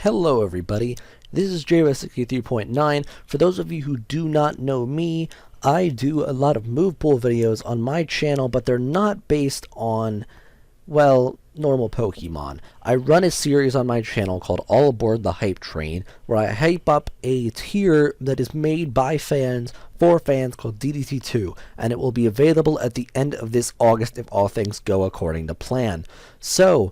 Hello everybody, this is JBro63pt9. For those of you who do not know me, I do a lot of move pool videos on my channel, but they're not based on, well, normal Pokemon. I run a series on my channel called All Aboard the Hype Train, where I hype up a tier that is made by fans for fans called DDT2, and it will be available at the end of this August if all things go according to plan. So,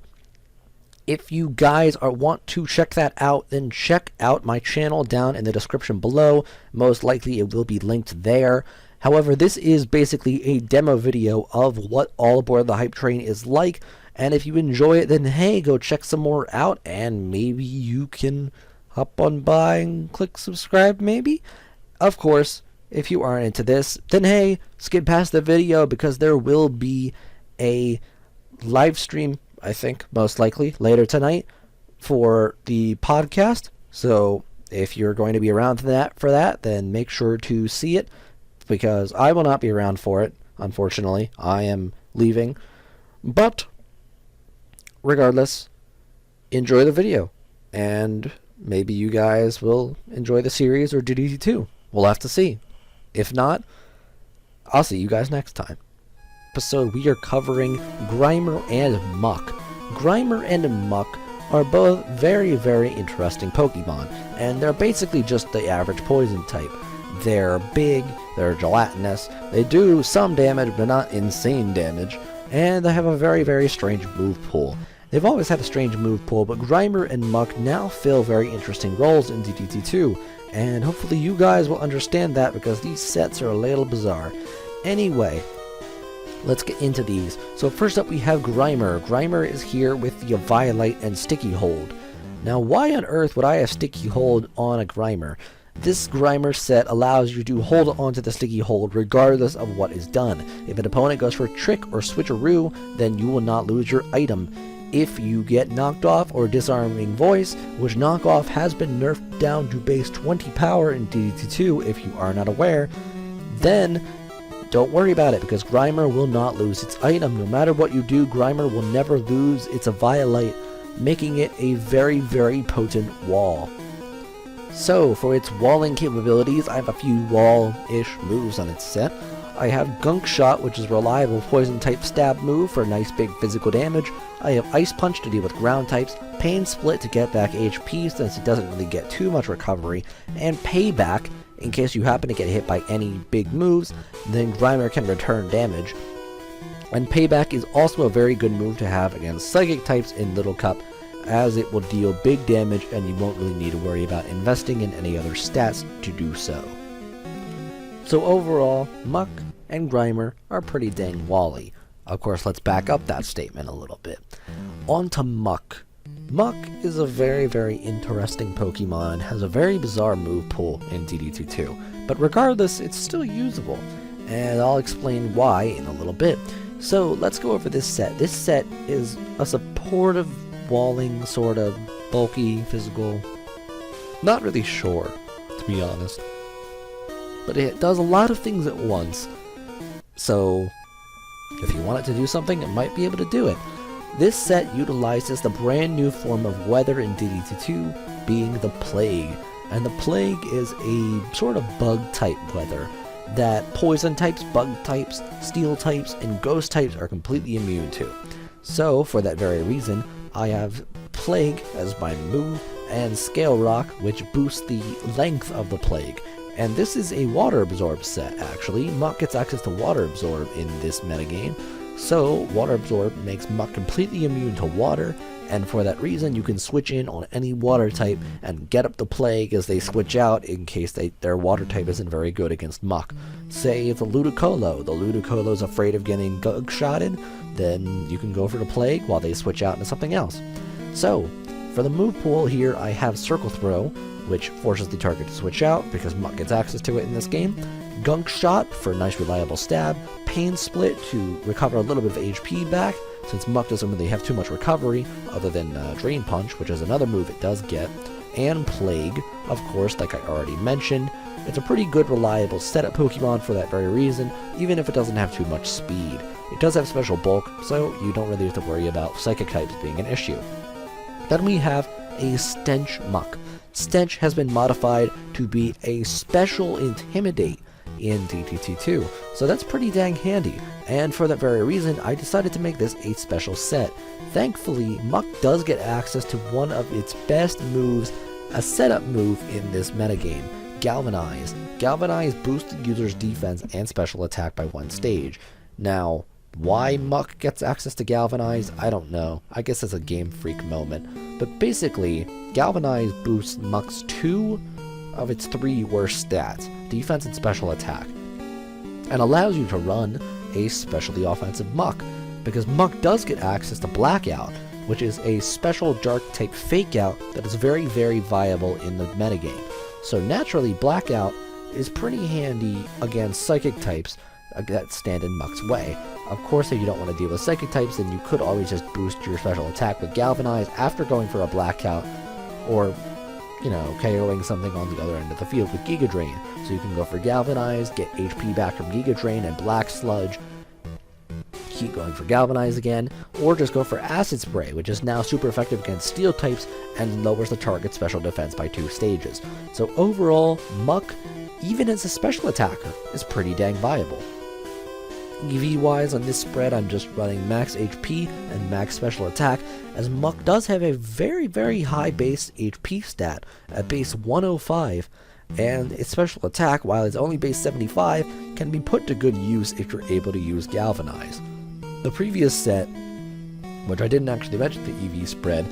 if you guys want to check that out, then check out my channel down in the description below. Most likely it will be linked there. However, this is basically a demo video of what All Aboard the Hype Train is like. And if you enjoy it, then hey, go check some more out. And maybe you can hop on by and click subscribe, maybe? Of course, if you aren't into this, then hey, skip past the video because there will be a live stream, I think, most likely, later tonight for the podcast. So if you're going to be around for that, then make sure to see it, because I will not be around for it, unfortunately. I am leaving. But regardless, enjoy the video, and maybe you guys will enjoy the series or DDT2. We'll have to see. If not, I'll see you guys next time. Episode, we are covering Grimer and Muck. Grimer and Muck are both very, very interesting Pokemon, and they're basically just the average poison type. They're big, they're gelatinous, they do some damage but not insane damage, and they have a very, very strange move pool. They've always had a strange move pool, but Grimer and Muck now fill very interesting roles in DDT2, and hopefully you guys will understand that because these sets are a little bizarre. Anyway, let's get into these. So first up we have Grimer. Grimer is here with the Violite and Sticky Hold. Now why on earth would I have Sticky Hold on a Grimer? This Grimer set allows you to hold onto the Sticky Hold regardless of what is done. If an opponent goes for a trick or switcheroo, then you will not lose your item. If you get knocked off or Disarming Voice, which knockoff has been nerfed down to base 20 power in DDT2 if you are not aware, then don't worry about it, because Grimer will not lose its item. No matter what you do, Grimer will never lose its Violite, making it a very, very potent wall. So, for its walling capabilities, I have a few wall-ish moves on its set. I have Gunk Shot, which is a reliable poison-type stab move for nice big physical damage. I have Ice Punch to deal with ground types, Pain Split to get back HP since it doesn't really get too much recovery, and Payback in case you happen to get hit by any big moves, then Grimer can return damage. And Payback is also a very good move to have against Psychic types in Little Cup, as it will deal big damage and you won't really need to worry about investing in any other stats to do so. So overall, Muck and Grimer are pretty dang wally. Of course, let's back up that statement a little bit. On to Muck. Muck is a very, very interesting Pokemon and has a very bizarre move pool in DDT2, but regardless, it's still usable, and I'll explain why in a little bit. So let's go over this set. This set is a supportive, walling, sort of bulky, physical, not really sure, to be honest, but it does a lot of things at once, so if you want it to do something, it might be able to do it. This set utilizes the brand new form of weather in DDT2, being the Plague. And the Plague is a sort of bug-type weather that poison types, bug types, steel types, and ghost types are completely immune to. So, for that very reason, I have Plague as my move, and Scale Rock, which boosts the length of the Plague. And this is a Water Absorb set, actually. Muck gets access to Water Absorb in this metagame. So, Water Absorb makes Muck completely immune to water, and for that reason you can switch in on any water type and get up the Plague as they switch out in case their water type isn't very good against Muck. Say it's a Ludicolo. The Ludicolo's afraid of getting gug-shotted, then you can go for the Plague while they switch out into something else. So, for the move pool here I have Circle Throw, which forces the target to switch out because Muck gets access to it in this game. Gunk Shot for a nice reliable stab, Pain Split to recover a little bit of HP back, since Muck doesn't really have too much recovery other than Drain Punch, which is another move it does get, and Plague, of course, like I already mentioned. It's a pretty good reliable setup Pokemon for that very reason, even if it doesn't have too much speed. It does have special bulk, so you don't really have to worry about Psychic types being an issue. Then we have a Stench Muck. Stench has been modified to be a special Intimidate in DDT2, so that's pretty dang handy, and for that very reason I decided to make this a special set. Thankfully, Muck does get access to one of its best moves, a setup move in this metagame, Galvanize. Galvanize boosts the user's defense and special attack by 1 stage. Now, why Muck gets access to Galvanize, I don't know. I guess it's a Game Freak moment. But basically, Galvanize boosts Muck's 2 of its 3 worst stats, defense and special attack, and allows you to run a specially offensive Muck, because Muck does get access to Blackout, which is a special dark type fake out that is very, very viable in the metagame. So naturally, Blackout is pretty handy against psychic types that stand in Muck's way. Of course, if you don't want to deal with psychic types, then you could always just boost your special attack with Galvanize after going for a Blackout, or, you know, KOing something on the other end of the field with Giga Drain. So you can go for Galvanize, get HP back from Giga Drain and Black Sludge, keep going for Galvanize again, or just go for Acid Spray, which is now super effective against steel types and lowers the target's special defense by 2 stages. So overall, Muck, even as a special attacker, is pretty dang viable. EV-wise on this spread, I'm just running max HP and max special attack, as Muck does have a very, very high base HP stat at base 105, and its special attack, while it's only base 75, can be put to good use if you're able to use Galvanize. The previous set, which I didn't actually mention the EV spread,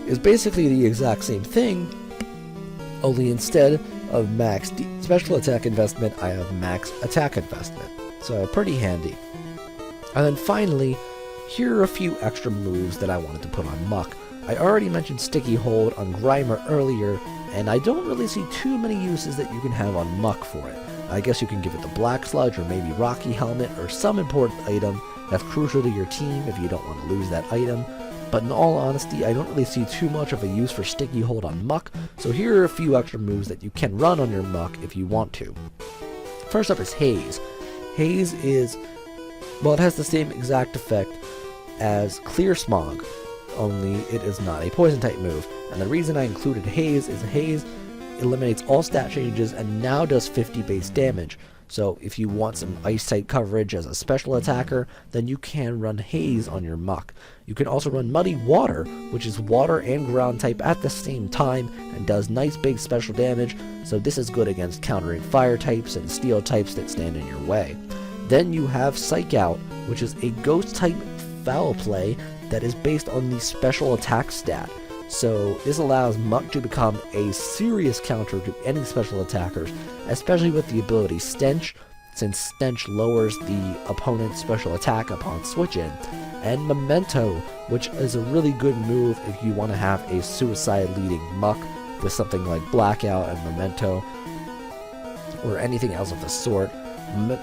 is basically the exact same thing, only instead of max special attack investment, I have max attack investment. So pretty handy. And then finally, here are a few extra moves that I wanted to put on Muck. I already mentioned Sticky Hold on Grimer earlier, and I don't really see too many uses that you can have on Muck for it. I guess you can give it the Black Sludge or maybe Rocky Helmet or some important item that's crucial to your team if you don't want to lose that item. But in all honesty, I don't really see too much of a use for Sticky Hold on Muck, so here are a few extra moves that you can run on your Muck if you want to. First up is Haze. Haze is, well, it has the same exact effect as Clear Smog, only it is not a poison type move. And the reason I included Haze is Haze eliminates all stat changes and now does 50 base damage. So if you want some ice type coverage as a special attacker, then you can run Haze on your Muck. You can also run Muddy Water, which is water and ground type at the same time and does nice big special damage, so this is good against countering fire types and steel types that stand in your way. Then you have Psych Out, which is a ghost type foul play that is based on the special attack stat. So this allows Muck to become a serious counter to any special attackers, especially with the ability Stench, since Stench lowers the opponent's special attack upon switch-in, and Memento, which is a really good move if you want to have a suicide-leading Muck with something like Blackout and Memento, or anything else of the sort.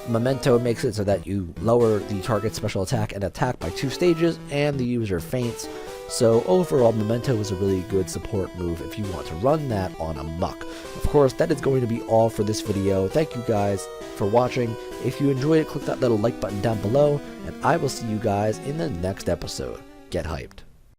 Memento makes it so that you lower the target's special attack and attack by 2 stages, and the user faints. So overall, Memento is a really good support move if you want to run that on a Muck. Of course, that is going to be all for this video. Thank you guys for watching. If you enjoyed it, click that little like button down below, and I will see you guys in the next episode. Get hyped.